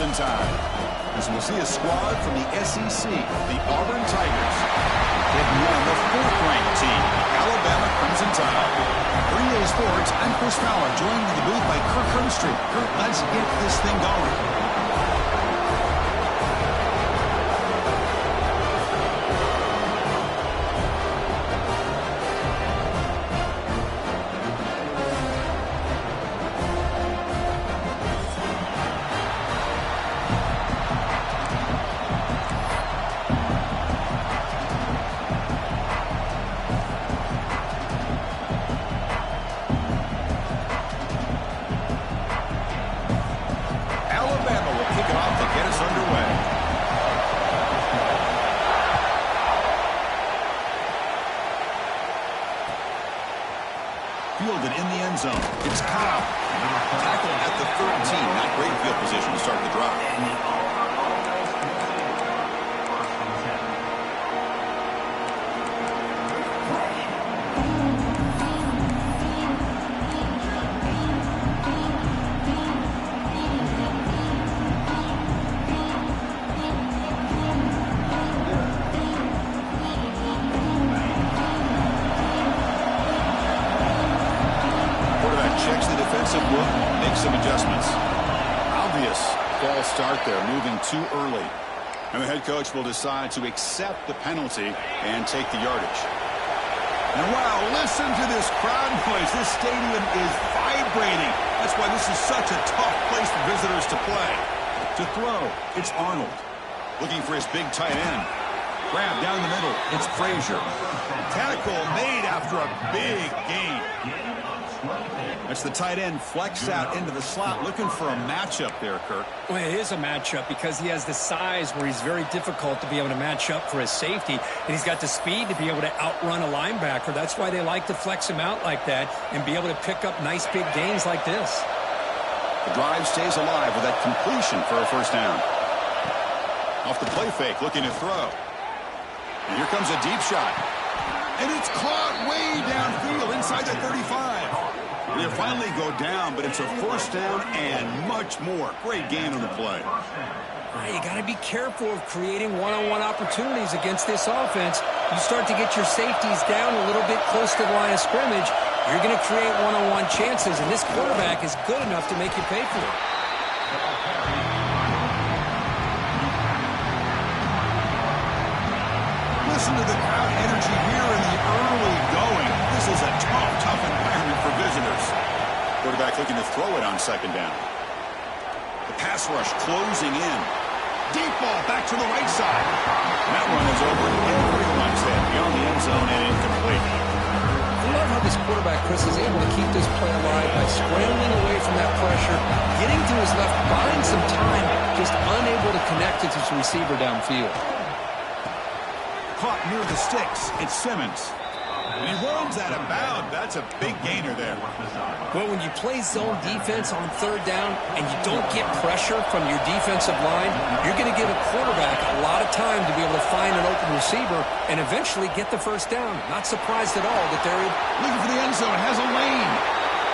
Crimson Tide. As we'll see a squad from the SEC, the Auburn Tigers, taking on the 4th-ranked team, the Alabama Crimson Tide. For EA Sports, I'm Chris Fowler, joined in the booth by Kirk Herbstreit. Kirk, let's get this thing going. Fielded in the end zone. It's Kyle. Tackle at the 13. Not great field position to start the drive. Checks the defensive look, makes some adjustments. Obvious false start there, moving too early. And the head coach will decide to accept the penalty and take the yardage. And wow, listen to this crowd noise. This stadium is vibrating. That's why this is such a tough place for visitors to play. To throw, it's Arnold. Looking for his big tight end. Grab down the middle, it's Frazier. Tackle made after a big gain. That's the tight end flexed out into the slot, looking for a matchup there, Kirk. Well, it is a matchup because he has the size where he's very difficult to be able to match up for his safety, and he's got the speed to be able to outrun a linebacker. That's why they like to flex him out like that and be able to pick up nice big gains like this. The drive stays alive with that completion for a first down. Off the play fake, looking to throw. And here comes a deep shot. And it's caught way downfield inside the 35. They'll finally go down, but it's a first down and much more. Great gain on the play. You got to be careful of creating one-on-one opportunities against this offense. You start to get your safeties down a little bit close to the line of scrimmage, you're going to create one-on-one chances, and this quarterback is good enough to make you pay for it. Listen to the crowd energy here in the early going. This is a tough environment for visitors. Quarterback looking to throw it on second down. The pass rush closing in. Deep ball back to the right side. That one is over everyone's head beyond the end zone and incomplete. I love how this quarterback, Chris, is able to keep this play alive by scrambling away from that pressure, getting to his left, buying some time, just unable to connect it to his receiver downfield. Caught near the sticks. It's Simmons. And he runs out of bounds. That's a big gainer there. Well, when you play zone defense on third down and you don't get pressure from your defensive line, you're going to give a quarterback a lot of time to be able to find an open receiver and eventually get the first down. Not surprised at all that they're looking for the end zone, has a lane,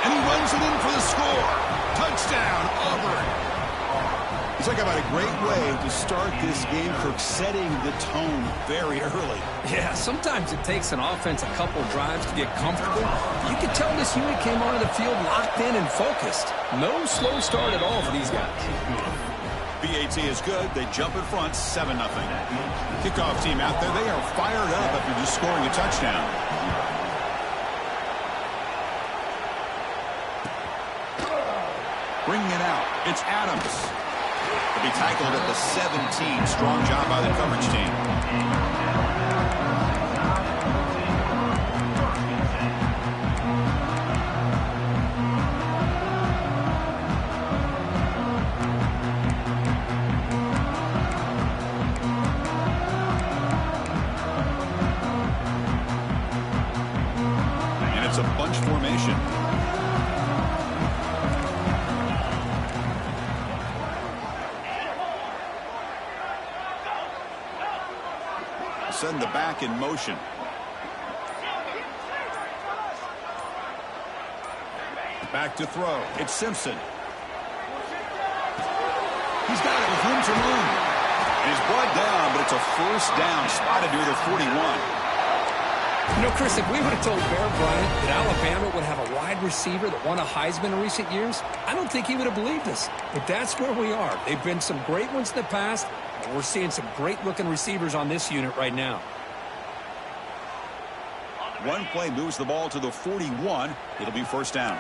and he runs it in for the score. Touchdown, Auburn. Let's talk about a great way to start this game, Kirk, setting the tone very early. Yeah, sometimes it takes an offense a couple drives to get comfortable. You can tell this unit came onto the field locked in and focused. No slow start at all for these guys. BAT is good. They jump in front, 7-0. Kickoff team out there, they are fired up after just scoring a touchdown. Bringing it out, it's Adams. To be tackled at the 17. Strong job by the coverage team. And it's a bunch formation. Send the back in motion. Back to throw. It's Simpson. He's got it with room to move. And he's brought down, but it's a first down, spotted near the 41. You know, Chris, if we would have told Bear Bryant that Alabama would have a wide receiver that won a Heisman in recent years, I don't think he would have believed us. But that's where we are. They've been some great ones in the past, and we're seeing some great-looking receivers on this unit right now. One play moves the ball to the 41. It'll be first down.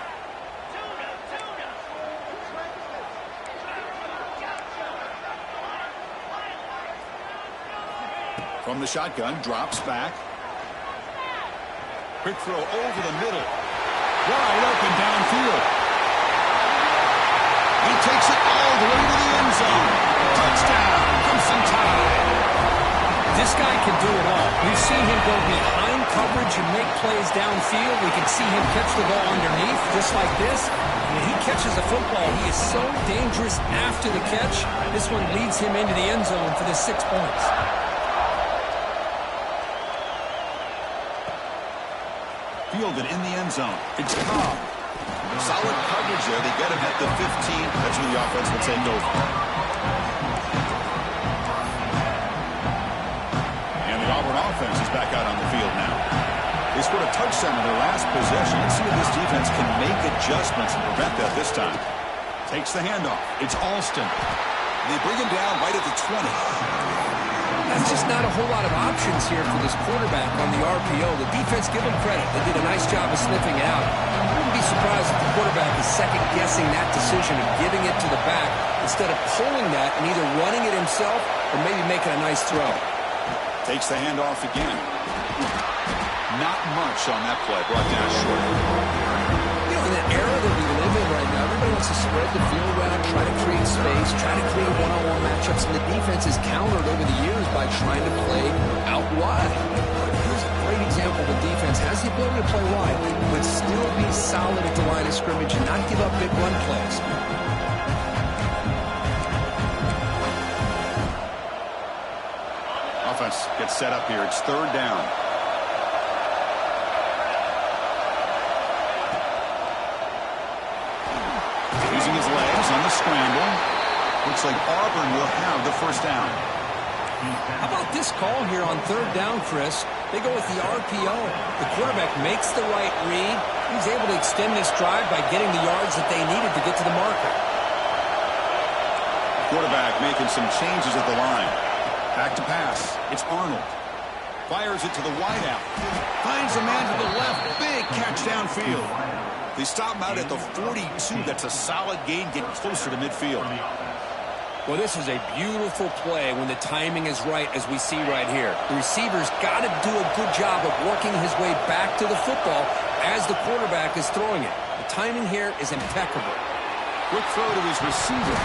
From the shotgun, drops back. Quick throw over the middle. Wide open downfield. He takes it all the way to the end zone. Touchdown, Crimson Tide. This guy can do it all. We've seen him go behind coverage and make plays downfield. We can see him catch the ball underneath, just like this. When he catches the football, he is so dangerous after the catch. This one leads him into the end zone for the 6 points. Fielded in the end zone. It's Cobb. Solid coverage there. They get him at the 15. That's where the offense will take over. And the Auburn offense is back out on the field now. They scored a touchdown in their last possession. Let's see if this defense can make adjustments and prevent that this time. Takes the handoff. It's Alston. They bring him down right at the 20. That's just not a whole lot of options here for this quarterback on the RPO. The defense, give them credit. They did a nice job of sniffing it out. I wouldn't be surprised if the quarterback is second-guessing that decision and giving it to the back instead of pulling that and either running it himself or maybe making a nice throw. Takes the handoff again. Not much on that play. Brought down short. You know, in the era that we live in right now, everybody wants to spread the field around, try to create space, try to create one-on-one matchups, and the defense is countered over the years by trying to play out wide. But here's a great example of a defense has the ability to play wide, but still be solid at the line of scrimmage and not give up big run plays. Offense gets set up here. It's third down. Using his legs on the scramble. Looks like Auburn will have the first down. How about this call here on third down, Chris? They go with the RPO. The quarterback makes the right read. He's able to extend this drive by getting the yards that they needed to get to the marker. Quarterback making some changes at the line. Back to pass. It's Arnold. Fires it to the wideout. Finds a man to the left. Big catch downfield. They stop him out at the 42. That's a solid gain, getting closer to midfield. Well, this is a beautiful play when the timing is right, as we see right here. The receiver's got to do a good job of working his way back to the football as the quarterback is throwing it. The timing here is impeccable. Quick throw to his receiver.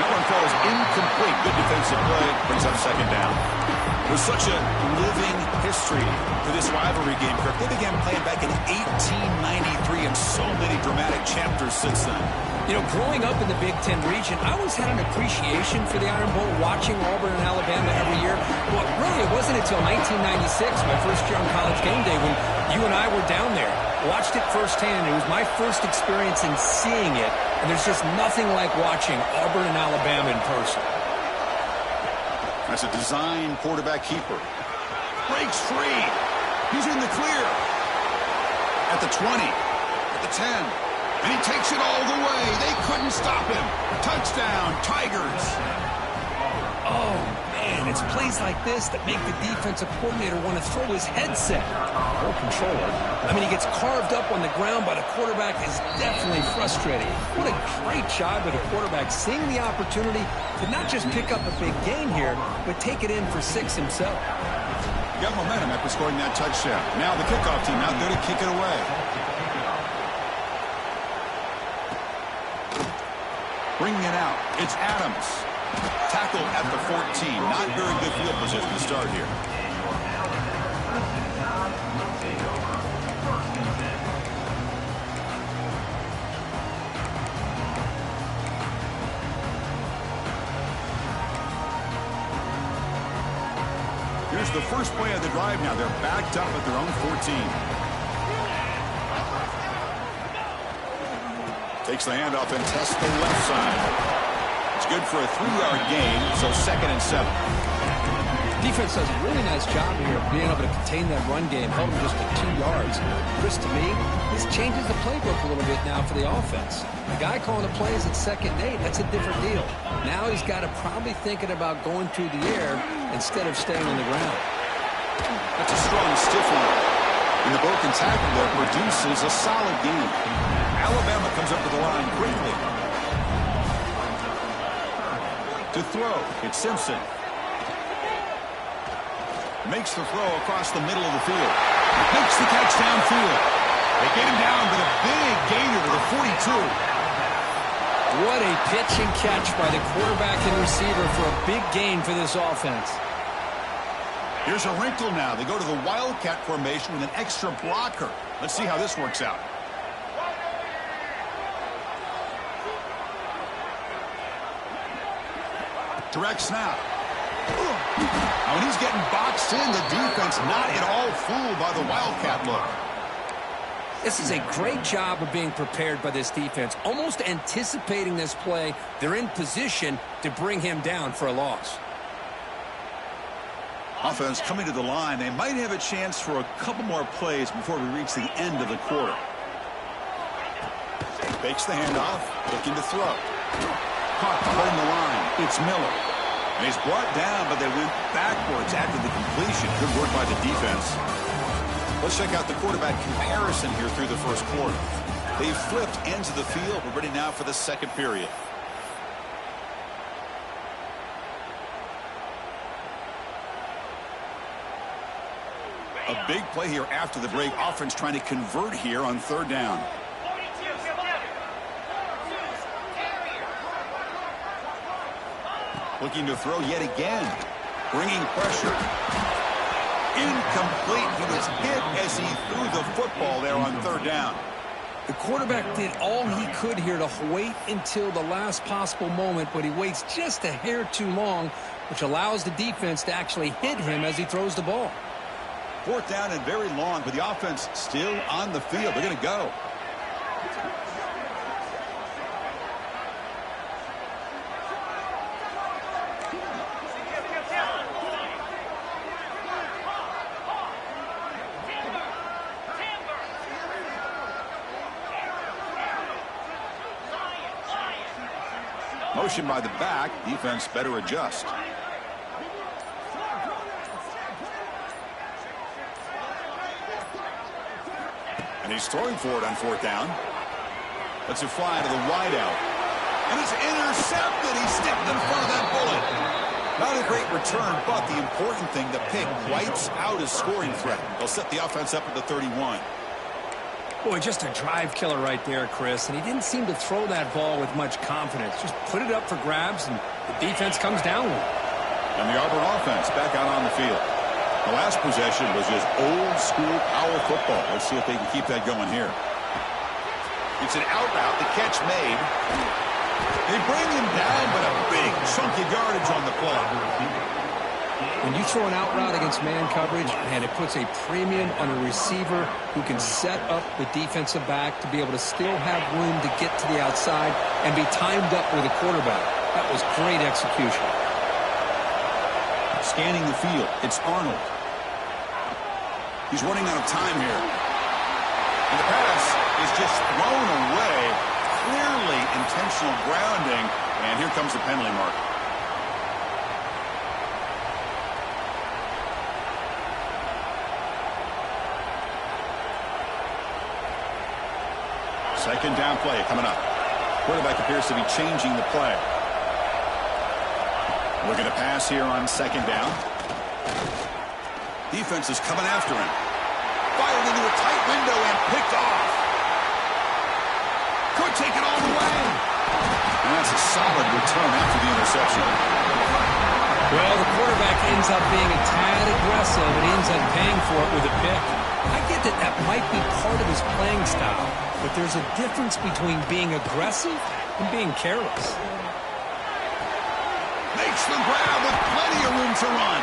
That one falls incomplete. Good defensive play. Brings up second down. There's such a living history to this rivalry game, Kirk. They began playing back in 1893 and so many dramatic chapters since then. You know, growing up in the Big Ten region, I always had an appreciation for the Iron Bowl, watching Auburn and Alabama every year. Well, really, it wasn't until 1996, my first year on College Game Day, when you and I were down there. Watched it firsthand. It was my first experience in seeing it, and there's just nothing like watching Auburn and Alabama in person. That's a design quarterback keeper. Breaks free. He's in the clear. At the 20. At the 10. And he takes it all the way. They couldn't stop him. Touchdown, Tigers. Oh, man, it's plays like this that make the defensive coordinator want to throw his headset or controller. I mean, he gets carved up on the ground by the quarterback. Is definitely frustrating. What a great job by the quarterback seeing the opportunity to not just pick up a big gain here, but take it in for 6 himself. Got momentum after scoring that touchdown. Now the kickoff team out there to kick it away. Bringing it out, it's Adams. Tackle at the 14. Not very good field position to start here. Here's the first play of the drive now. They're backed up at their own 14. Takes the handoff and tests the left side. It's good for a 3-yard gain, so 2nd and 7. Defense does a really nice job here of being able to contain that run game, held him just to 2 yards. Chris, to me, this changes the playbook a little bit now for the offense. The guy calling the plays at 2nd and 8, that's a different deal. Now he's got to probably thinking about going through the air instead of staying on the ground. That's a strong stiff one. And the broken tackle there produces a solid gain. Alabama comes up to the line quickly. To throw, it's Simpson. Makes the throw across the middle of the field. Makes the catch downfield. They get him down, but a big gainer to the 42. What a pitch and catch by the quarterback and receiver for a big gain for this offense. Here's a wrinkle now. They go to the Wildcat formation with an extra blocker. Let's see how this works out. Direct snap. Now, when he's getting boxed in, the defense not at all fooled by the Wildcat look. This is a great job of being prepared by this defense. Almost anticipating this play, they're in position to bring him down for a loss. Offense coming to the line. They might have a chance for a couple more plays before we reach the end of the quarter. Fakes the handoff, looking to throw. Caught behind the line. It's Miller. And he's brought down, but they went backwards after the completion. Good work by the defense. Let's check out the quarterback comparison here through the first quarter. They've flipped ends of the field. We're ready now for the second period. A big play here after the break. Offense trying to convert here on 3rd down. Looking to throw yet again. Bringing pressure. Incomplete. He was hit as he threw the football there on 3rd down. The quarterback did all he could here to wait until the last possible moment, but he waits just a hair too long, which allows the defense to actually hit him as he throws the ball. 4th down and very long, but the offense still on the field. They're going to go. Motion by the back. Defense better adjust. And he's throwing for it on 4th down. Let's it fly to the wideout. And it's intercepted. He stepped in front of that bullet. Not a great return, but the important thing, the pick wipes out his scoring threat. They'll set the offense up at the 31. Boy, just a drive killer right there, Chris. And he didn't seem to throw that ball with much confidence. Just put it up for grabs, and the defense comes down with it. And the Auburn offense back out on the field. The last possession was just old-school power football. Let's see if they can keep that going here. It's an out route. The catch made. They bring him down, but a big chunk of yardage on the play. When you throw an out route against man coverage, man, it puts a premium on a receiver who can set up the defensive back to be able to still have room to get to the outside and be timed up with a quarterback. That was great execution. Scanning the field, it's Arnold. He's running out of time here. And the pass is just thrown away. Clearly intentional grounding. And here comes the penalty mark. Second down play coming up. Quarterback appears to be changing the play. Looking to pass here on 2nd down. Defense is coming after him. Fired into a tight window and picked off. Could take it all the way. And that's a solid return after the interception. Well, the quarterback ends up being a tad aggressive, and he ends up paying for it with a pick. I get that that might be part of his playing style, but there's a difference between being aggressive and being careless. Makes the grab with plenty of room to run.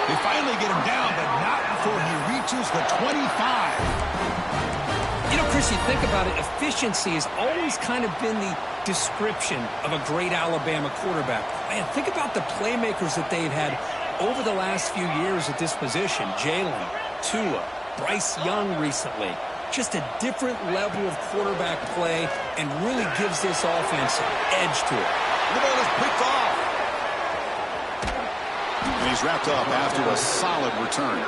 They finally get him down, but not before he reaches the 25. You know, Chris, you think about it, efficiency has always kind of been the description of a great Alabama quarterback. Man, think about the playmakers that they've had over the last few years at this position. Jalen, Tua, Bryce Young recently. Just a different level of quarterback play and really gives this offense an edge to it. The ball is picked off. And he's wrapped up after a solid return.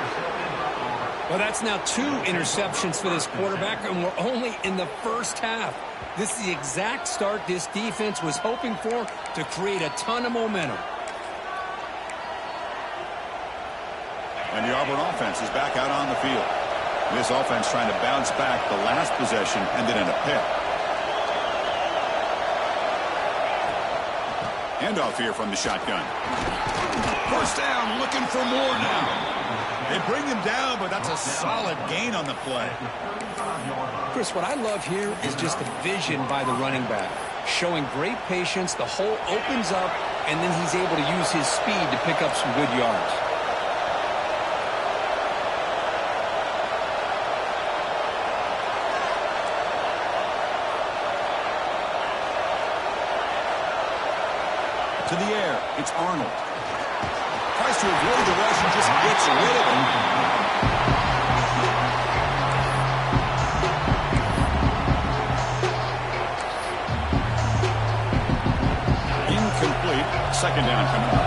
Well, that's now 2 interceptions for this quarterback, and we're only in the first half. This is the exact start this defense was hoping for to create a ton of momentum. And the Auburn offense is back out on the field. This offense trying to bounce back. The last possession ended in a pick. Handoff here from the shotgun. First down, looking for more now. They bring him down, but that's a solid gain on the play. Chris, what I love here is just the vision by the running back. Showing great patience, the hole opens up, and then he's able to use his speed to pick up some good yards. To the air, it's Arnold. Tries to avoid the rush and just gets rid of it. Incomplete. Second down coming up.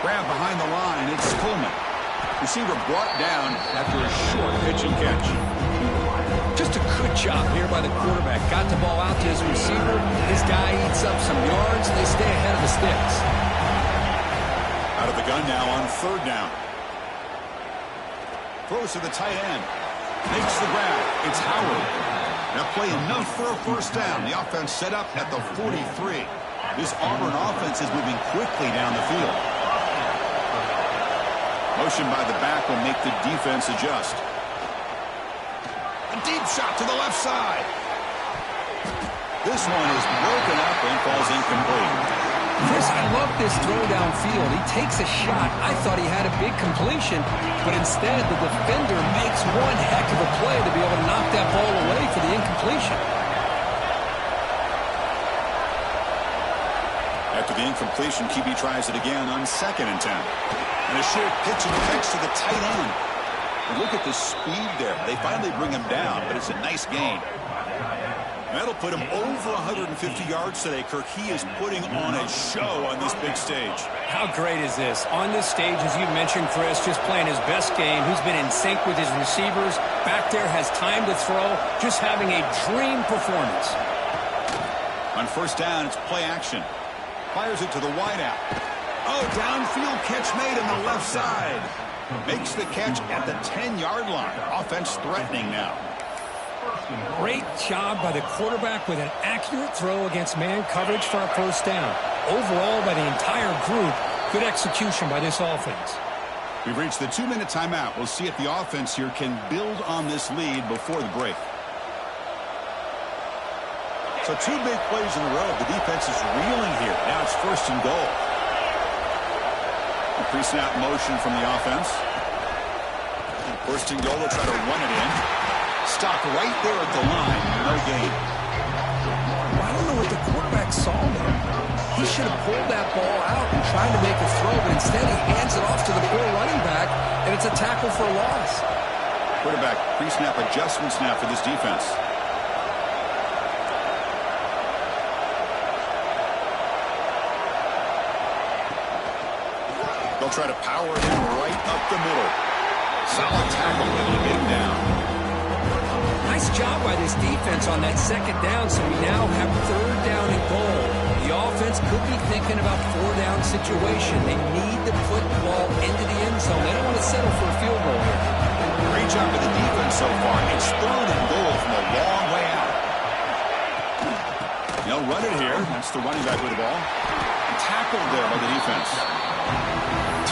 Grab behind the line. It's Coleman. Receiver brought down after a short pitch and catch. Just a good job here by the quarterback. Got the ball out to his receiver. This guy eats up some yards, and they stay ahead of the sticks. Out of the gun now on third down. Throws to the tight end. Makes the grab. It's Howard. Now play enough for a first down. The offense set up at the 43. This Auburn offense is moving quickly down the field. Motion by the back will make the defense adjust. A deep shot to the left side. This one is broken up and falls incomplete. Chris, I love this throw downfield. He takes a shot. I thought he had a big completion, but instead the defender makes one heck of a play to be able to knock that ball away for the incompletion. After the incompletion, QB tries it again on 2nd and 10. And a short pitch and catch to the tight end. And look at the speed there. They finally bring him down, but it's a nice gain. That'll put him over 150 yards today, Kirk. He is putting on a show on this big stage. How great is this? On this stage, as you mentioned, Chris, just playing his best game. He's been in sync with his receivers. Back there, has time to throw. Just having a dream performance. On first down, it's play action. Fires it to the wideout. Oh, downfield catch made on the left side. Makes the catch at the 10-yard line. Offense threatening now. Great job by the quarterback with an accurate throw against man coverage for a first down. Overall, by the entire group, good execution by this offense. We've reached the 2-minute timeout. We'll see if the offense here can build on this lead before the break. So 2 big plays in a row. The defense is reeling here. Now it's first and goal. A pre-snap motion from the offense. First and goal, they'll try to run it in. Stopped right there at the line. No gain. I don't know what the quarterback saw there. He should have pulled that ball out and tried to make a throw, but instead he hands it off to the poor running back, and it's a tackle for a loss. Quarterback pre-snap adjustments now for this defense. They'll try to power him right up the middle. Solid tackle, able to get him down. Nice job by this defense on that second down, so we now have third down and goal. The offense could be thinking about 4-down situation. They need to put the ball into the end zone. They don't want to settle for a field goal here. Great job by the defense so far. It's third and goal from a long way out. They'll run it here. That's the running back with the ball. Tackled there by the defense.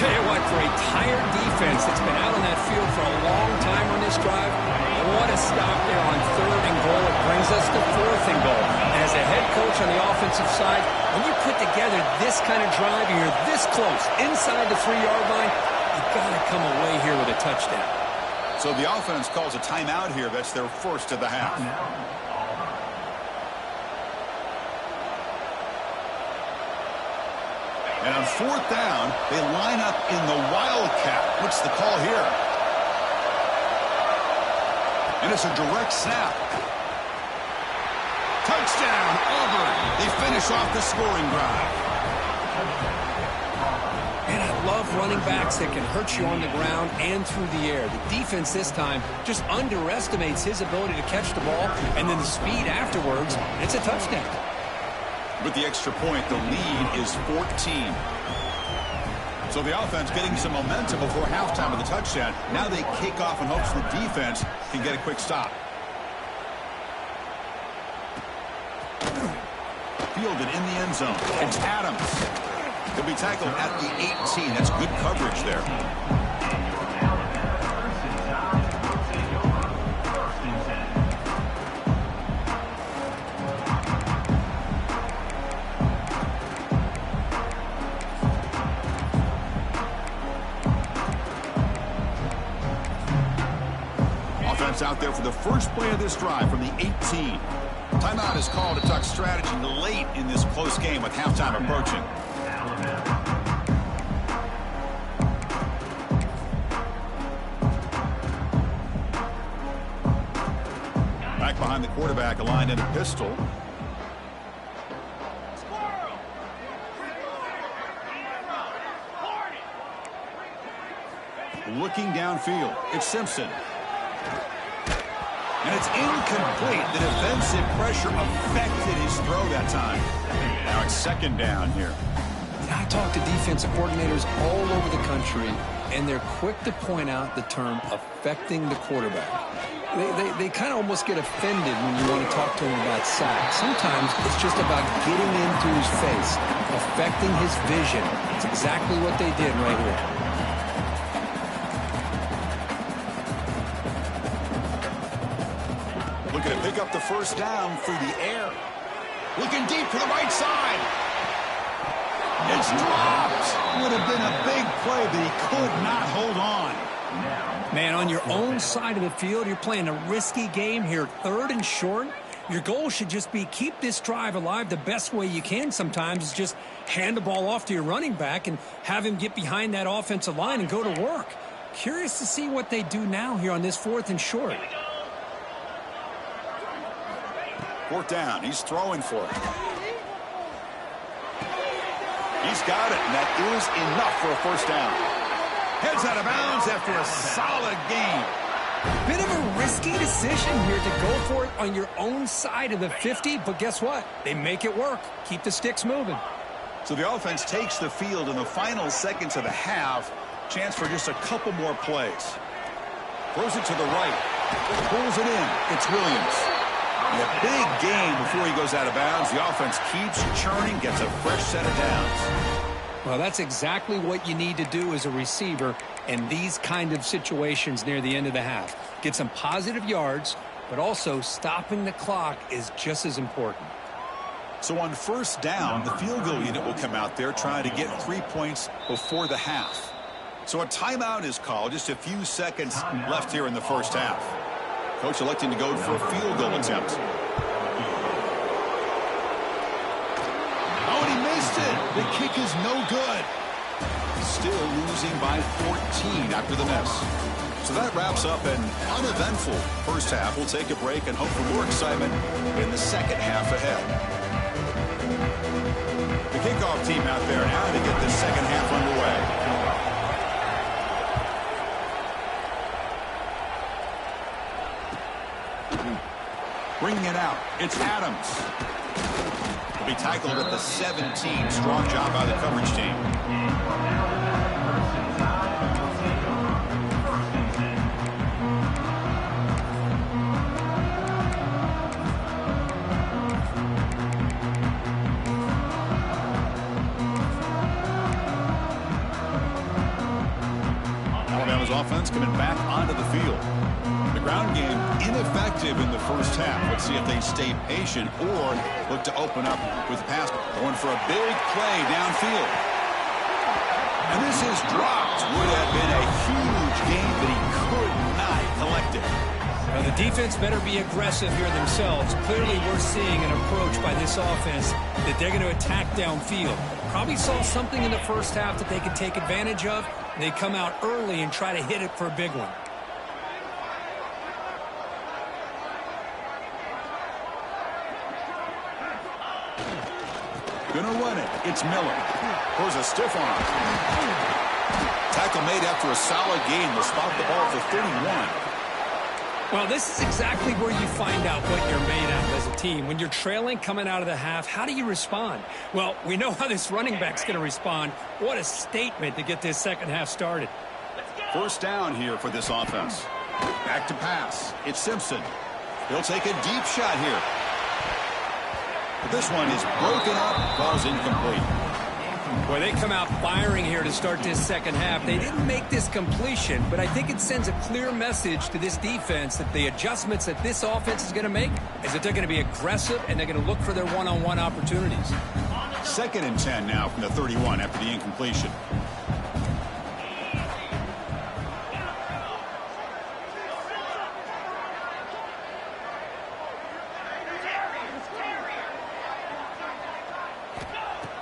Tell you what, for a tired defense that's been out on that field for a long time on this drive, what a stop there on third and goal. It brings us to fourth and goal. And as a head coach on the offensive side, when you put together this kind of drive and you're this close inside the 3-yard line, You got to come away here with a touchdown. So the offense calls a timeout here. That's their first of the half. And on fourth down, they line up in the Wildcat. What's the call here? And it's a direct snap. Touchdown, Auburn. They finish off the scoring drive. And I love running backs that can hurt you on the ground and through the air. The defense this time just underestimates his ability to catch the ball, and then the speed afterwards, it's a touchdown. With the extra point, the lead is 14. So the offense getting some momentum before halftime with the touchdown. Now they kick off in hopes the defense can get a quick stop. Fielded in the end zone. It's Adams. He'll be tackled at the 18. That's good coverage there. Offense out there for the first play of this drive from the 18. Timeout is called to talk strategy late in this close game with halftime approaching. Back behind the quarterback, aligned in a pistol. Looking downfield, it's Simpson. And it's incomplete. The defensive pressure affected his throw that time. Now it's second down here. I talk to defensive coordinators all over the country, and they're quick to point out the term affecting the quarterback. They kind of almost get offended when you want to talk to them about sacks. Sometimes it's just about getting into his face, affecting his vision. It's exactly what they did right here. Looking to pick up the first down through the air. Looking deep to the right side. It's dropped. Would have been a big play, but he could not hold on. Man, on your own side of the field, you're playing a risky game here, 3rd and short. Your goal should just be keep this drive alive the best way you can sometimes is just hand the ball off to your running back and have him get behind that offensive line and go to work. Curious to see what they do now here on this 4th and short. 4th down. He's throwing for it. He's got it, and that is enough for a first down. Heads out of bounds after a solid game. Bit of a risky decision here to go for it on your own side of the 50, but guess what? They make it work. Keep the sticks moving. So the offense takes the field in the final seconds of the half. Chance for just a couple more plays. Throws it to the right. Pulls it in. It's Williams. And a big game before he goes out of bounds. The offense keeps churning, gets a fresh set of downs. Well, that's exactly what you need to do as a receiver in these kind of situations near the end of the half. Get some positive yards, but also stopping the clock is just as important. So on first down, the field goal unit will come out there trying to get 3 points before the half. So a timeout is called. Just a few seconds left here in the first half. Coach electing to go for a field goal attempt. Oh, and he missed it. The kick is no good. Still losing by 14 after the miss. So that wraps up an uneventful first half. We'll take a break and hope for more excitement in the second half ahead. The kickoff team out there now to get the second half underway. Bringing it out, it's Adams. He'll be tackled at the 17. Strong job by the coverage team. Alabama's offense coming back onto the field. The ground game ineffective in the first half. Let's see if they stay patient or look to open up with pass. Going for a big play downfield. And this is dropped. Would have been a huge gain, but he could not collect it. Well, the defense better be aggressive here themselves. Clearly, we're seeing an approach by this offense that they're going to attack downfield. Probably saw something in the first half that they could take advantage of. They come out early and try to hit it for a big one. Gonna run it. It's Miller. There's a stiff arm. Tackle made after a solid gain. Will spot the ball for 31. Well, this is exactly where you find out what you're made of as a team. When you're trailing coming out of the half, how do you respond? Well, we know how this running back's going to respond. What a statement to get this second half started. First down here for this offense. Back to pass. It's Simpson. He'll take a deep shot here. But this one is broken up. Ball's incomplete. Boy, they come out firing here to start this second half. They didn't make this completion, but I think it sends a clear message to this defense that the adjustments that this offense is going to make is that they're going to be aggressive and they're going to look for their one-on-one opportunities. 2nd and 10 now from the 31 after the incompletion.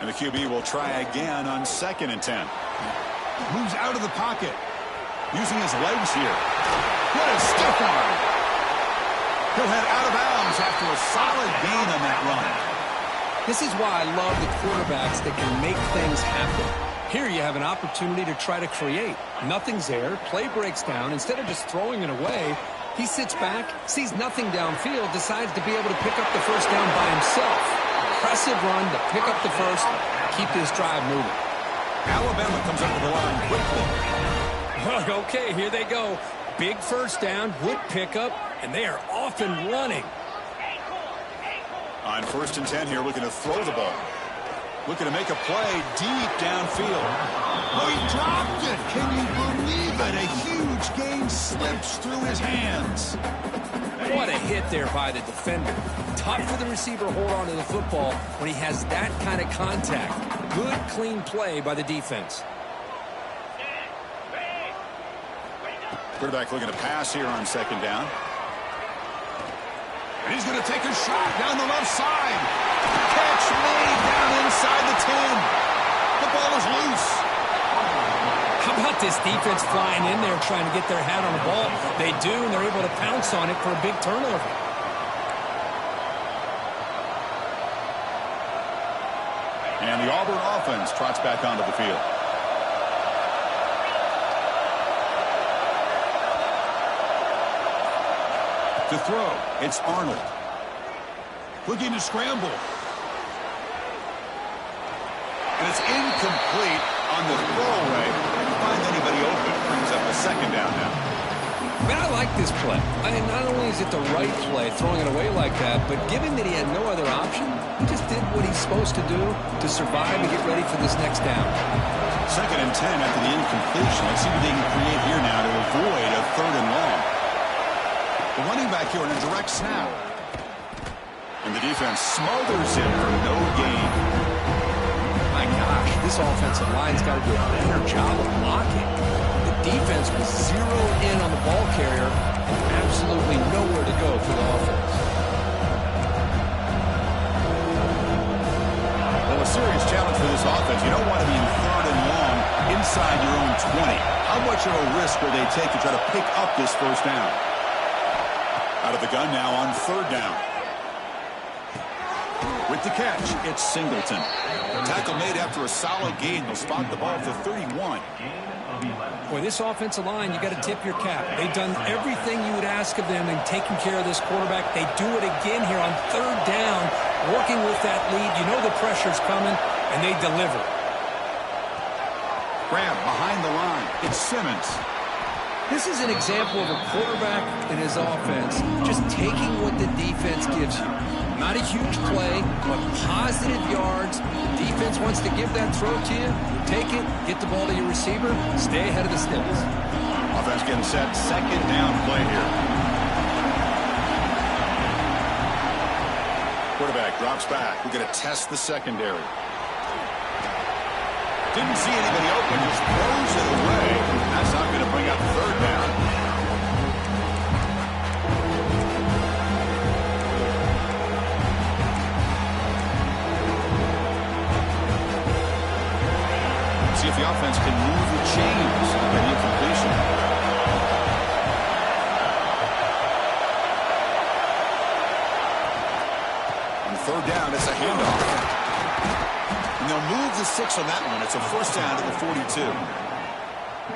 And the QB will try again on 2nd and 10. Moves out of the pocket. Using his legs here. What a stiff arm. He'll head out of bounds after a solid gain on that run. This is why I love the quarterbacks that can make things happen. Here you have an opportunity to try to create. Nothing's there. Play breaks down. Instead of just throwing it away, he sits back, sees nothing downfield, decides to be able to pick up the first down by himself. Impressive run to pick up the first, keep this drive moving. Alabama comes up to the line quickly. Okay, here they go. Big first down, good pickup, and they are off and running. On 1st and 10 here, looking to throw the ball. Looking to make a play deep downfield. Oh, he dropped it. Can you believe it? A huge gain slips through his hands. What a hit there by the defender. Tough for the receiver to hold on to the football when he has that kind of contact. Good, clean play by the defense. Quarterback looking to pass here on 2nd down. And he's going to take a shot down the left side. Catch made down inside the 10. The ball is loose. How about this defense flying in there trying to get their hat on the ball? They do, and they're able to pounce on it for a big turnover. And the Auburn offense trots back onto the field. To throw, it's Arnold. Looking to scramble. And it's incomplete on the throwaway. Didn't find anybody open. Brings up a 2nd down now. Man, I like this play. I mean, not only is it the right play, throwing it away like that, but given that he had no other option, he just did what he's supposed to do to survive and get ready for this next down. 2nd and 10 after the incompletion. Let's see what they can create here now to avoid a 3rd and long. The running back here on a direct snap. And the defense smothers him for no gain. My gosh, this offensive line's got to do a better job of blocking. The defense was zeroed in on the ball carrier and absolutely nowhere to go for the offense. Well, a serious challenge for this offense. You don't want to be in 3rd and long inside your own 20. How much of a risk will they take to try to pick up this first down? Out of the gun now on 3rd down. With the catch, it's Singleton. Tackle made after a solid gain. They'll spot the ball for 31. Boy, this offensive line, you got to tip your cap. They've done everything you would ask of them in taking care of this quarterback. They do it again here on 3rd down, working with that lead. You know the pressure's coming, and they deliver. Grab behind the line. It's Simmons. This is an example of a quarterback and his offense just taking what the defense gives you. Not a huge play, but positive yards. The defense wants to give that throw to you. Take it, get the ball to your receiver, stay ahead of the sticks. Offense getting set. 2nd down play here. Quarterback drops back. We're going to test the secondary. Didn't see anybody open, just throws it away. That's not going to bring up third down. See if the offense can move the chains and the completion. On third down, it's a handoff. And they'll move the 6 on that one. It's a first down to the 42.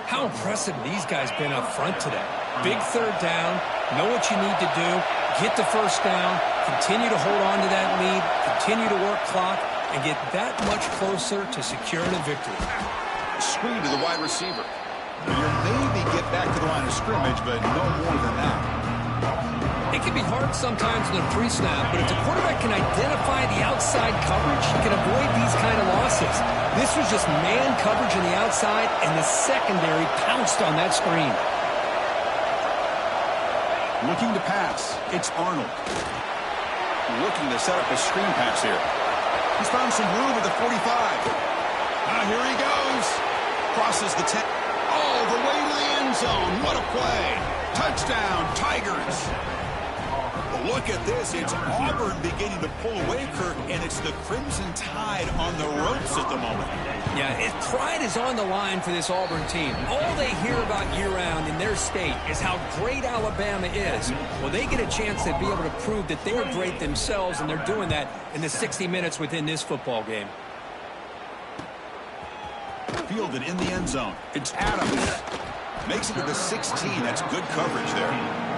How impressive these guys been up front today. Big third down, know what you need to do, get the first down, continue to hold on to that lead, continue to work clock, and get that much closer to securing a victory. Screen to the wide receiver. You'll maybe get back to the line of scrimmage, but no more than that. It can be hard sometimes in a pre-snap, but if the quarterback can identify the outside coverage, he can avoid these kind of losses. This was just man coverage on the outside, and the secondary pounced on that screen. Looking to pass. It's Arnold. Looking to set up a screen pass here. He's found some room at the 45. Here he goes. Crosses the 10. All the way to the end zone. What a play. Touchdown, Tigers. Look at this. It's Auburn beginning to pull away, Kirk, and it's the Crimson Tide on the ropes at the moment. Yeah, pride is on the line for this Auburn team. All they hear about year-round in their state is how great Alabama is. Well, they get a chance to be able to prove that they're great themselves, and they're doing that in the 60 minutes within this football game. Fielded in the end zone. It's Adams. Makes it to the 16. That's good coverage there.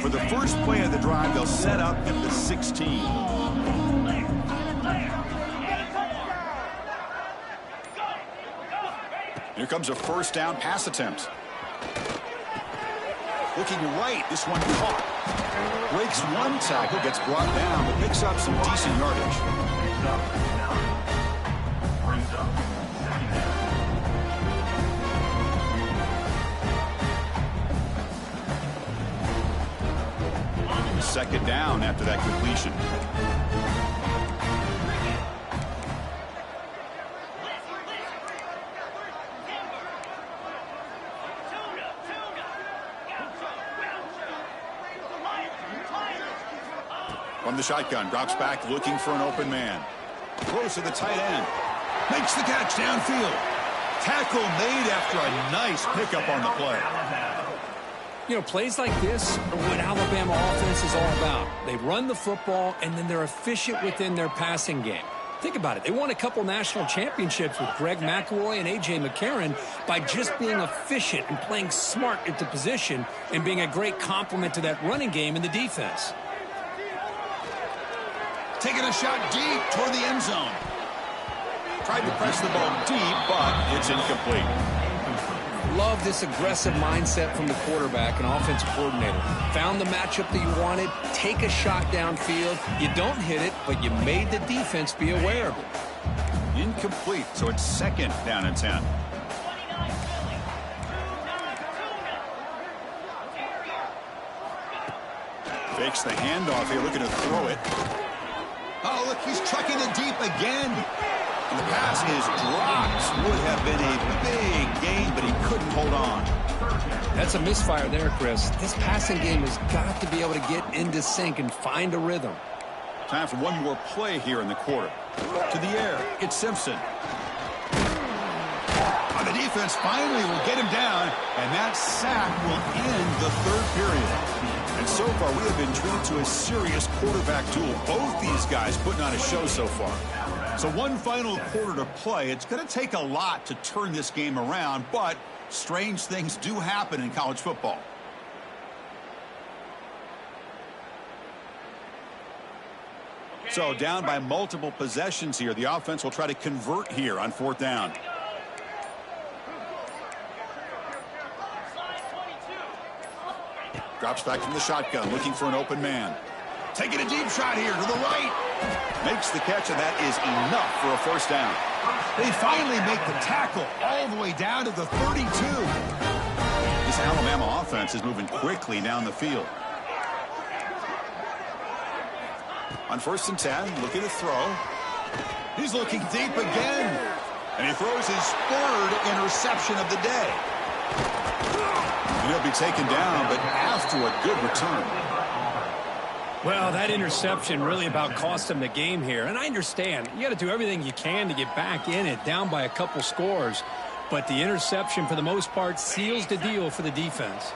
For the first play of the drive, they'll set up at the 16. Here comes a first down pass attempt. Looking right, this one caught. Breaks one tackle, gets brought down, but picks up some decent yardage. Second down after that completion. From the shotgun, drops back looking for an open man. Throws to the tight end. Makes the catch downfield. Tackle made after a nice pickup on the play. You know, plays like this are what Alabama offense is all about. They run the football, and then they're efficient within their passing game. Think about it. They won a couple national championships with Greg McElroy and A.J. McCarron by just being efficient and playing smart at the position and being a great complement to that running game in the defense. Taking a shot deep toward the end zone. Tried to press the ball deep, but it's incomplete. Love this aggressive mindset from the quarterback and offensive coordinator. Found the matchup that you wanted, take a shot downfield. You don't hit it, but you made the defense be aware of it. Incomplete, so it's second down and 10. Fakes the handoff here, looking to throw it. Oh, look, he's trucking it deep again. And the pass is dropped. Would have been a big gain, but he couldn't hold on. That's a misfire there, Chris. This passing game has got to be able to get into sync and find a rhythm. Time for one more play here in the quarter. To the air, it's Simpson. And the defense finally will get him down, and that sack will end the third period. And so far, we have been treated to a serious quarterback duel. Both these guys putting on a show so far. So one final quarter to play. It's going to take a lot to turn this game around, but strange things do happen in college football. So down by multiple possessions here. The offense will try to convert here on 4th down. Drops back from the shotgun, looking for an open man. Taking a deep shot here to the right. Makes the catch, and that is enough for a 1st down. They finally make the tackle all the way down to the 32. This Alabama offense is moving quickly down the field. On 1st and 10, looking to throw. He's looking deep again. And he throws his 3rd interception of the day. And he'll be taken down, but after a good return. Well, that interception really about cost him the game here. And I understand, you got to do everything you can to get back in it, down by a couple scores. But the interception, for the most part, seals the deal for the defense.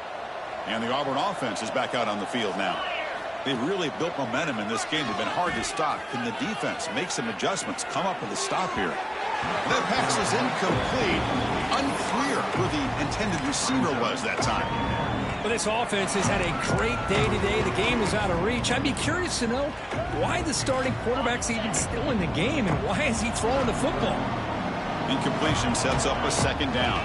And the Auburn offense is back out on the field now. They've really built momentum in this game. They've been hard to stop. Can the defense make some adjustments, come up with a stop here? That pass is incomplete. Unclear who the intended receiver was that time. Well, this offense has had a great day today. The game is out of reach. I'd be curious to know why the starting quarterback's even still in the game, and why is he throwing the football? Incompletion sets up a 2nd down.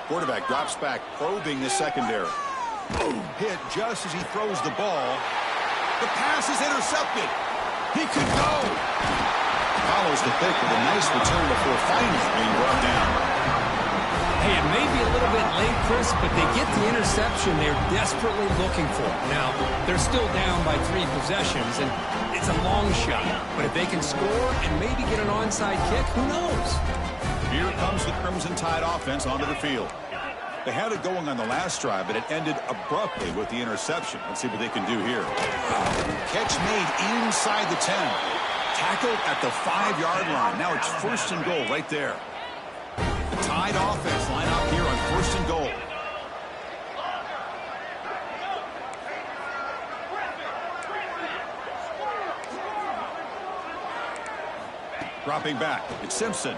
Quarterback drops back, probing the secondary. Hit just as he throws the ball. The pass is intercepted. He could go. Follows the pick with a nice return before finally being brought down. Hey, it may be a little bit late, Chris, but they get the interception they're desperately looking for. Now, they're still down by 3 possessions, and it's a long shot. But if they can score and maybe get an onside kick, who knows? Here comes the Crimson Tide offense onto the field. They had it going on the last drive, but it ended abruptly with the interception. Let's see what they can do here. Catch made inside the 10. Tackled at the 5-yard line. Now it's 1st and goal right there. The Tide offense line up here on 1st and goal. Dropping back, it's Simpson.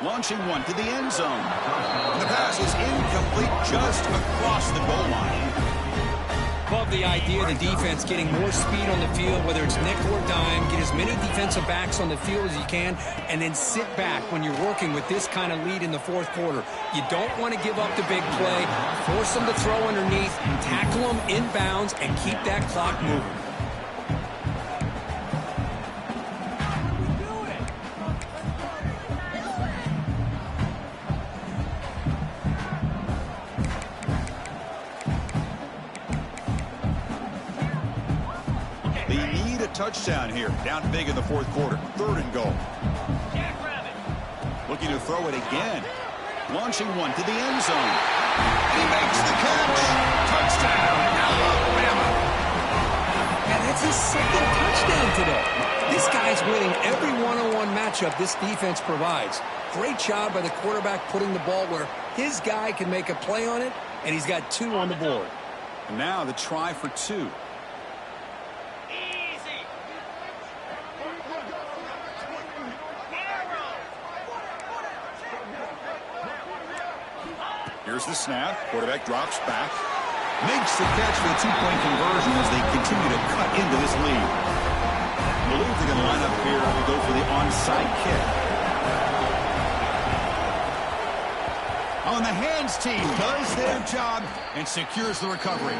Launching one to the end zone. And the pass is incomplete just across the goal line. Love the idea of the defense getting more speed on the field, whether it's nickel or dime. Get as many defensive backs on the field as you can, and then sit back when you're working with this kind of lead in the 4th quarter. You don't want to give up the big play. Force them to throw underneath, tackle them inbounds, and keep that clock moving. Touchdown here, down big in the 4th quarter. 3rd and goal. Looking to throw it again. Launching one to the end zone. He makes the catch. Touchdown, Alabama. And that's his 2nd touchdown today. This guy's winning every one-on-one matchup this defense provides. Great job by the quarterback putting the ball where his guy can make a play on it, and he's got 2 on the board. And now the try for 2. Here's the snap. Quarterback drops back. Makes the catch for the 2-point conversion as they continue to cut into this lead. I believe they're going to line up here and go for the onside kick. On the hands team does their job and secures the recovery.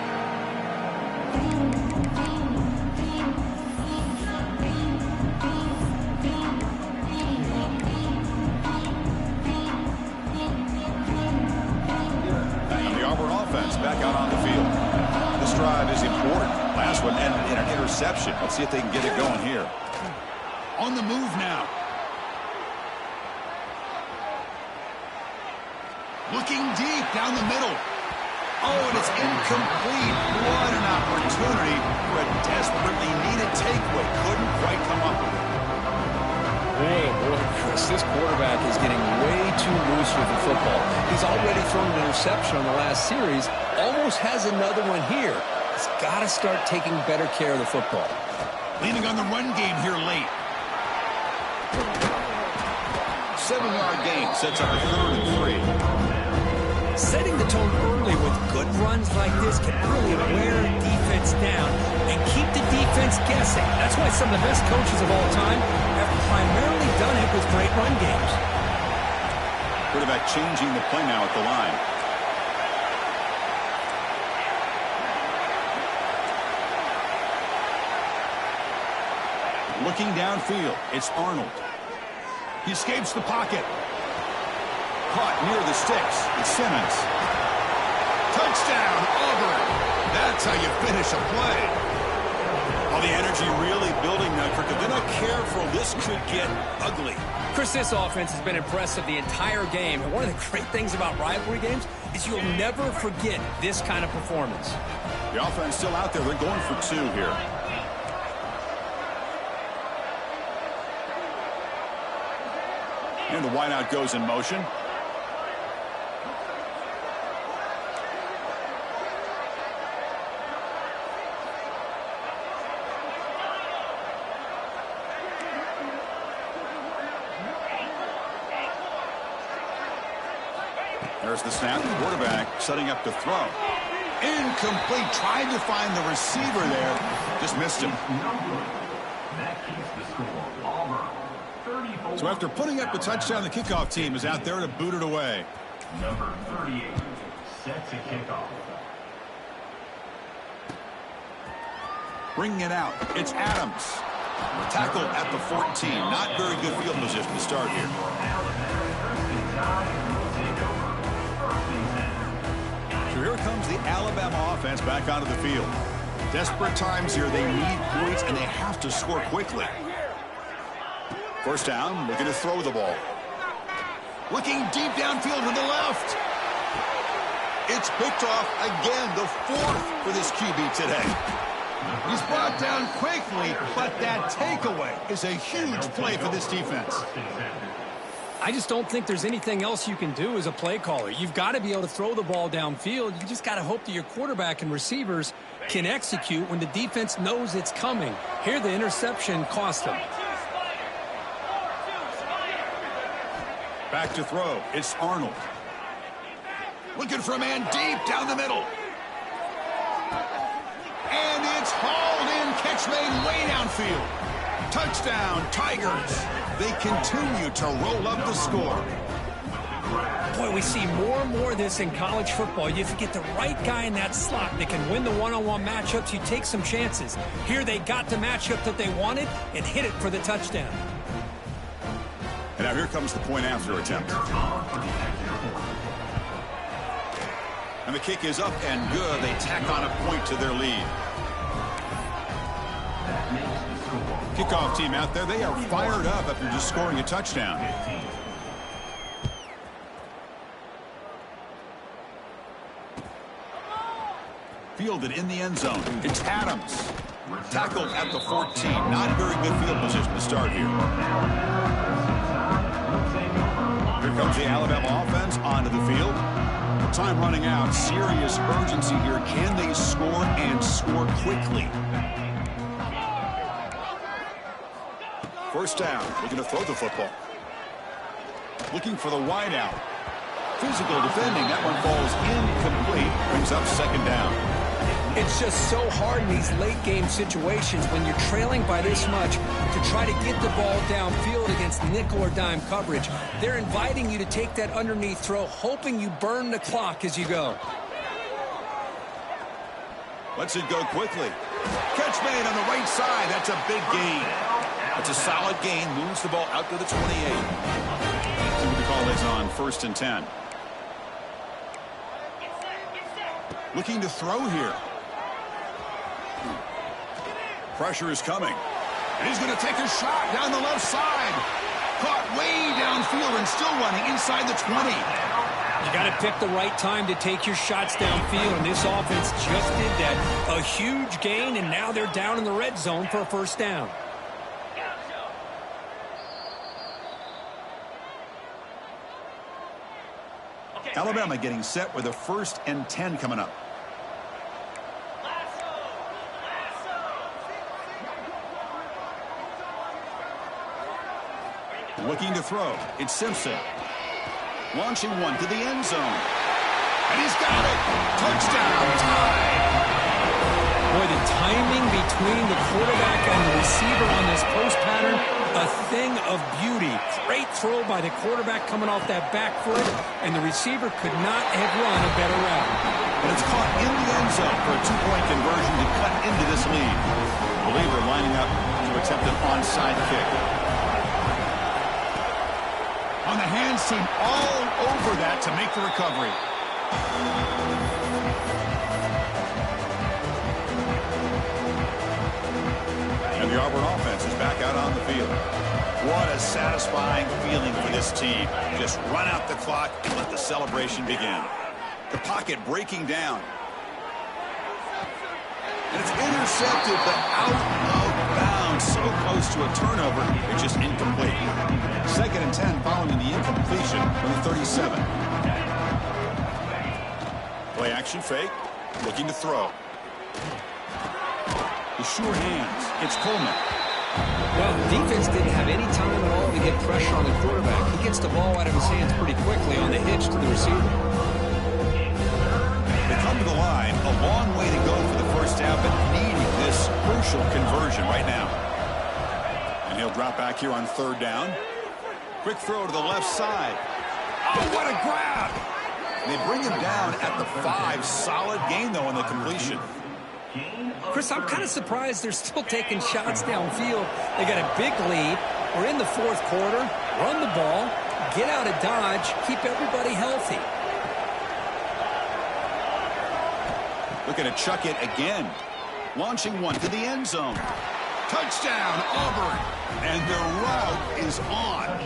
Back out on the field. This drive is important. Last one ended in an interception. Let's see if they can get it going here. On the move now. Looking deep down the middle. Oh, and it's incomplete. What an opportunity for a desperately needed takeaway. Couldn't quite come up with it. Oh, boy. this. This quarterback is getting way too loose with the football. He's already thrown an interception on the last series. Almost has another one here. He's got to start taking better care of the football. Leaning on the run game here late. 7-yard gain sets up a 3rd and 3. Setting the tone early with good runs like this can really wear defense down and keep the defense guessing. That's why some of the best coaches of all time have primarily done it with great run games. Quarterback changing the play now at the line. Looking downfield, it's Arnold. He escapes the pocket. Caught near the sticks. It's Simmons. Touchdown, Auburn. That's how you finish a play. All the energy really building now, Kirk. If they're not careful, this could get ugly. Chris, this offense has been impressive the entire game. And one of the great things about rivalry games is you'll never forget this kind of performance. The offense still out there. They're going for 2 here. And the wideout goes in motion. There's the snap. The quarterback setting up to throw. Incomplete. Tried to find the receiver there. Just missed him. So after putting up the touchdown, the kickoff team is out there to boot it away. Number 38 set to kickoff. Bringing it out. It's Adams. Tackled at the 14. Not very good field position to start here. So here comes the Alabama offense back onto the field. Desperate times here. They need points, and they have to score quickly. First down, looking to throw the ball. Looking deep downfield to the left. It's picked off again, the 4th for this QB today. He's brought down quickly, but that takeaway is a huge play for this defense. I just don't think there's anything else you can do as a play caller. You've got to be able to throw the ball downfield. You just got to hope that your quarterback and receivers can execute when the defense knows it's coming. Here, the interception cost them. Back to throw. It's Arnold. Looking for a man deep down the middle. And it's hauled in. Catch made way downfield. Touchdown, Tigers. They continue to roll up the score. Boy, we see more and more of this in college football. If you get the right guy in that slot that can win the one-on-one matchups, you take some chances. Here they got the matchup that they wanted and hit it for the touchdown. And now here comes the point after attempt. And the kick is up and good. They tack on a point to their lead. Kickoff team out there. They are fired up after just scoring a touchdown. Fielded in the end zone. It's Adams. Tackled at the 14. Not very good field position to start here. Here comes the Alabama offense onto the field. Time running out. Serious urgency here. Can they score and score quickly? First down. Looking to throw the football. Looking for the wideout. Physical defending. That one falls incomplete. Brings up second down. It's just so hard in these late game situations when you're trailing by this much to try to get the ball downfield against nickel or dime coverage. They're inviting you to take that underneath throw, hoping you burn the clock as you go. Lets it go quickly. Catch made on the right side. That's a big gain. That's a solid gain. Moves the ball out to the 28. See what the call is on 1st and 10. Looking to throw here. Pressure is coming. And he's going to take a shot down the left side. Caught way downfield and still running inside the 20. You got to pick the right time to take your shots downfield, and this offense just did that. A huge gain, and now they're down in the red zone for a first down. Alabama getting set with a 1st and 10 coming up. Looking to throw. It's Simpson. Launching one to the end zone. And he's got it. Touchdown. Tied. Boy, the timing between the quarterback and the receiver on this post pattern, a thing of beauty. Great throw by the quarterback coming off that back foot, and the receiver could not have run a better route. And it's caught in the end zone for a 2-point conversion to cut into this lead. Believer lining up to attempt an onside kick. On the hands team all over that to make the recovery. And the Auburn offense is back out on the field. What a satisfying feeling for this team. Just run out the clock and let the celebration begin. The pocket breaking down. And it's intercepted, but out of bounds. So close to a turnover, it's just incomplete. 2nd and 10 following the incompletion from the 37. Play action fake. Looking to throw. The sure hands. It's Coleman. Well, the defense didn't have any time at all to get pressure on the quarterback. He gets the ball out of his hands pretty quickly on the hitch to the receiver. They come to the line. A long way to go for the first half, but needing this crucial conversion right now. And he'll drop back here on 3rd down. Quick throw to the left side. Oh, what a grab! And they bring him down at the 5. Solid gain, though, on the completion. Chris, I'm kind of surprised they're still taking shots downfield. They got a big lead. We're in the 4th quarter. Run the ball. Get out of Dodge. Keep everybody healthy. Looking to chuck it again. Launching one to the end zone. Touchdown, Auburn. And the route is on.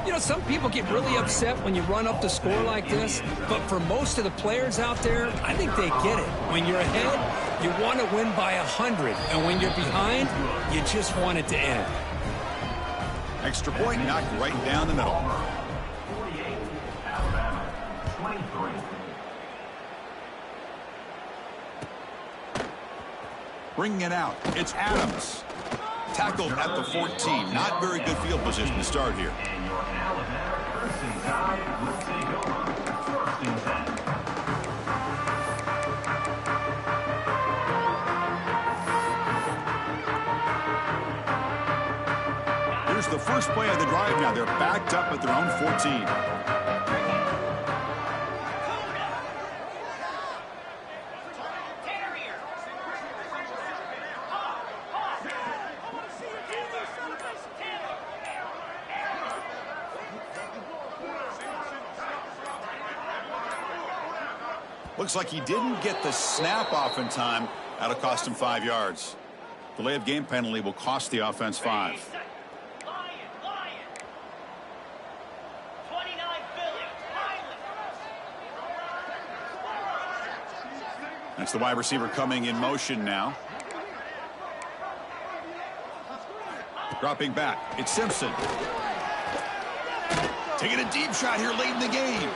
You know, some people get really upset when you run up the score like this, but for most of the players out there, I think they get it. When you're ahead, you want to win by 100, and when you're behind, you just want it to end. Extra point knocked right down the middle. 48, Alabama, 23. Bringing it out, it's Adams. Tackled at the 14. Not very good field position to start here. And your Alabama first and 10 will take over 1st and 10. Here's the first play of the drive now. They're backed up at their own 14. Looks like he didn't get the snap off in time. That'll cost him 5 yards. Delay of game penalty will cost the offense 5. That's the wide receiver coming in motion now. Dropping back. It's Simpson. Taking a deep shot here late in the game.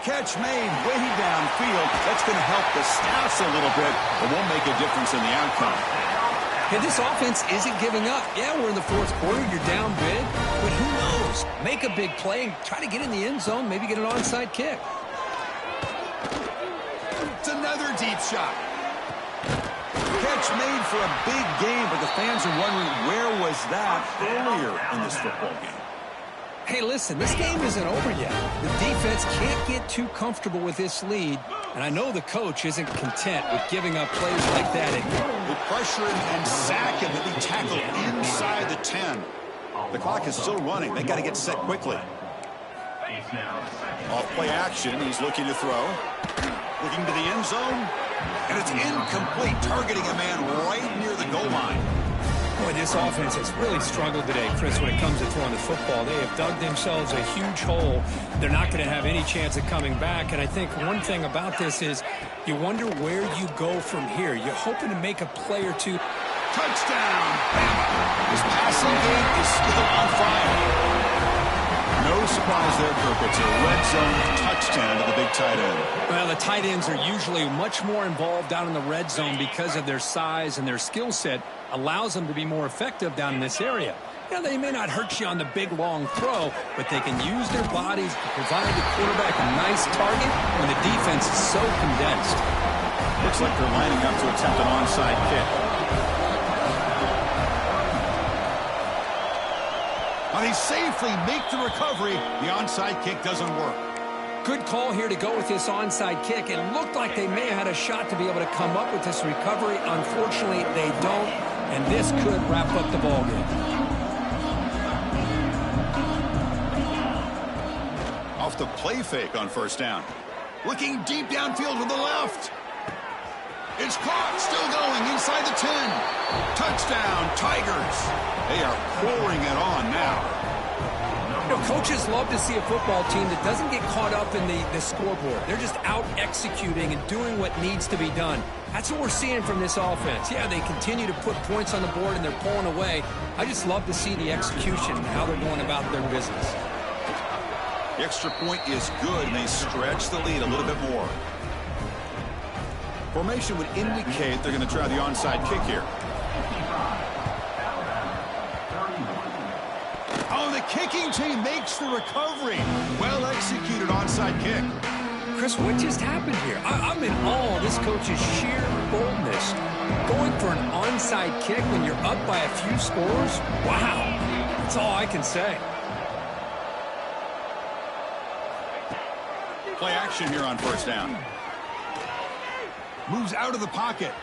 Catch made way downfield. That's going to help the Stats a little bit, but won't make a difference in the outcome. Hey, this offense isn't giving up. Yeah, we're in the 4th quarter. You're down big, but who knows? Make a big play and try to get in the end zone, maybe get an onside kick. It's another deep shot. Catch made for a big game, but the fans are wondering where was that earlier in this football game. Hey, listen, this game isn't over yet. The defense can't get too comfortable with this lead, and I know the coach isn't content with giving up plays like that. With pressure and sack, and they'll be tackled inside the 10. The clock is still running. They got to get set quickly. Off play action. He's looking to throw. Looking to the end zone. And it's incomplete, targeting a man right near the goal line. Boy, this offense has really struggled today, Chris, when it comes to throwing the football. They have dug themselves a huge hole. They're not going to have any chance of coming back. And I think one thing about this is you wonder where you go from here. You're hoping to make a play or two. Touchdown, Bama. His passing game is still on fire. No surprise there, Kirk. It's a red zone touchdown to the big tight end. Well, the tight ends are usually much more involved down in the red zone because of their size, and their skill set allows them to be more effective down in this area. You know, they may not hurt you on the big, long throw, but they can use their bodies to provide the quarterback a nice target when the defense is so condensed. Looks like they're lining up to attempt an onside kick. But they safely make the recovery. The onside kick doesn't work. Good call here to go with this onside kick. It looked like they may have had a shot to be able to come up with this recovery. Unfortunately, they don't, and this could wrap up the ballgame. Off the play fake on first down. Looking deep downfield to the left. It's caught, still going inside the 10. Touchdown, Tigers. They are pouring it on now. You know, coaches love to see a football team that doesn't get caught up in the scoreboard. They're just out executing and doing what needs to be done. That's what we're seeing from this offense. Yeah, they continue to put points on the board and they're pulling away. I just love to see the execution and how they're going about their business. The extra point is good, and they stretch the lead a little bit more. Formation would indicate they're going to try the onside kick here. Oh, the kicking team makes the recovery. Well executed onside kick. Chris, what just happened here? I'm in awe of this coach's sheer boldness. Going for an onside kick when you're up by a few scores? Wow. That's all I can say. Play action here on first down. Moves out of the pocket.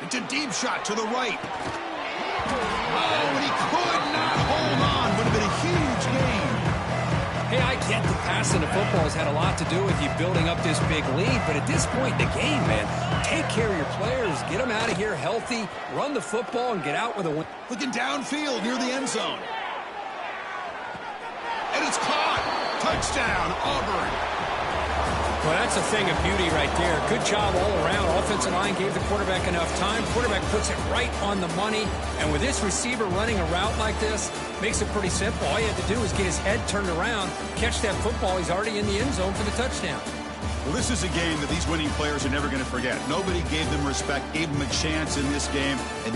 It's a deep shot to the right. Oh, and he could not hold on. Would have been a huge gain. Hey, I get the passing of football has had a lot to do with you building up this big lead, but at this point in the game, man, take care of your players, get them out of here healthy, run the football, and get out with a win. Looking downfield near the end zone. And it's caught. Touchdown, Auburn. Well, that's a thing of beauty right there. Good job all around. Offensive line gave the quarterback enough time. Quarterback puts it right on the money. And with this receiver running a route like this, makes it pretty simple. All you have to do is get his head turned around, catch that football. He's already in the end zone for the touchdown. Well, this is a game that these winning players are never going to forget. Nobody gave them respect, gave them a chance in this game. And